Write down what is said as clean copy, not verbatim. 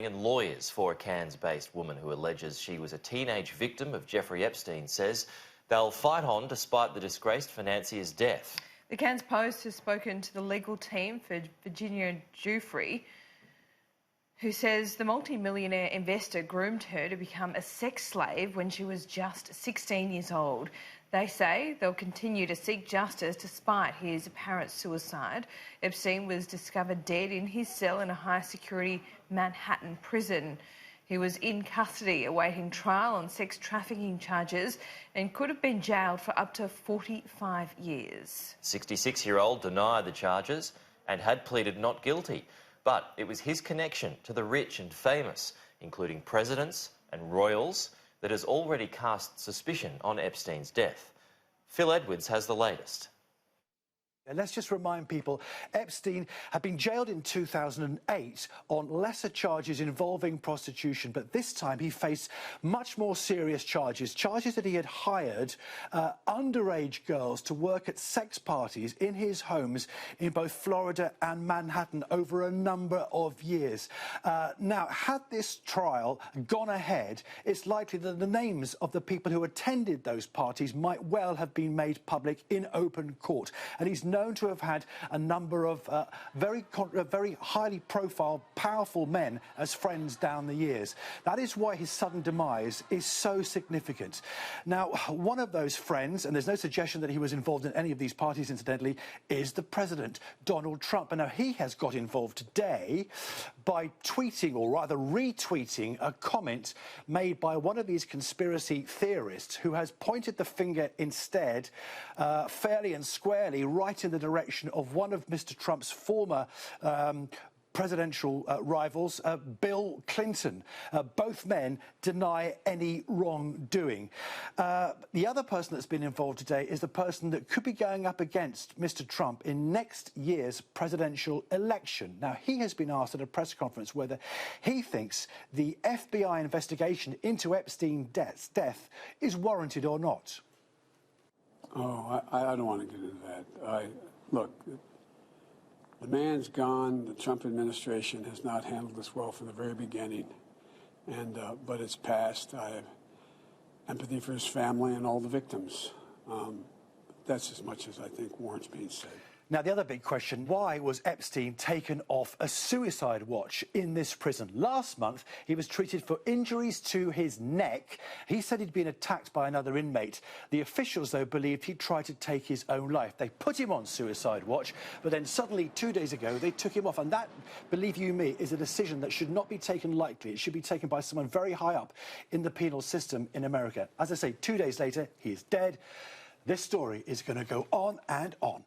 And lawyers for a Cairns-based woman who alleges she was a teenage victim of Jeffrey Epstein says they'll fight on despite the disgraced financier's death. The Cairns Post has spoken to the legal team for Virginia Jeffrey, who says the multi-millionaire investor groomed her to become a sex slave when she was just 16 years old. They say they'll continue to seek justice despite his apparent suicide. Epstein was discovered dead in his cell in a high-security Manhattan prison. He was in custody awaiting trial on sex trafficking charges and could have been jailed for up to 45 years. 66-year-old denied the charges and had pleaded not guilty. But it was his connection to the rich and famous, including presidents and royals, that has already cast suspicion on Epstein's death. Phil Edwards has the latest. Let's just remind people, Epstein had been jailed in 2008 on lesser charges involving prostitution, but this time he faced much more serious charges that he had hired underage girls to work at sex parties in his homes in both Florida and Manhattan over a number of years. Now, had this trial gone ahead, it's likely that the names of the people who attended those parties might well have been made public in open court, and he's known to have had a number of very highly profile, powerful men as friends down the years. That is why his sudden demise is so significant. Now, one of those friends, and there's no suggestion that he was involved in any of these parties, incidentally, is the president, Donald Trump. And now he has got involved today by tweeting, or rather retweeting, a comment made by one of these conspiracy theorists who has pointed the finger instead, fairly and squarely, right in the direction of one of Mr. Trump's former presidential rivals, Bill Clinton. Both men deny any wrongdoing. The other person that's been involved today is the person that could be going up against Mr. Trump in next year's presidential election. Now, he has been asked at a press conference whether he thinks the FBI investigation into Epstein's death is warranted or not. Oh, I don't want to get into that. Look, the man's gone. The Trump administration has not handled this well from the very beginning, but it's passed. I have empathy for his family and all the victims. That's as much as I think warrants being said. Now, the other big question, why was Epstein taken off a suicide watch in this prison? Last month, he was treated for injuries to his neck. He said he'd been attacked by another inmate. The officials, though, believed he tried to take his own life. They put him on suicide watch, but then suddenly, 2 days ago, they took him off. And that, believe you me, is a decision that should not be taken lightly. It should be taken by someone very high up in the penal system in America. As I say, 2 days later, he is dead. This story is going to go on and on.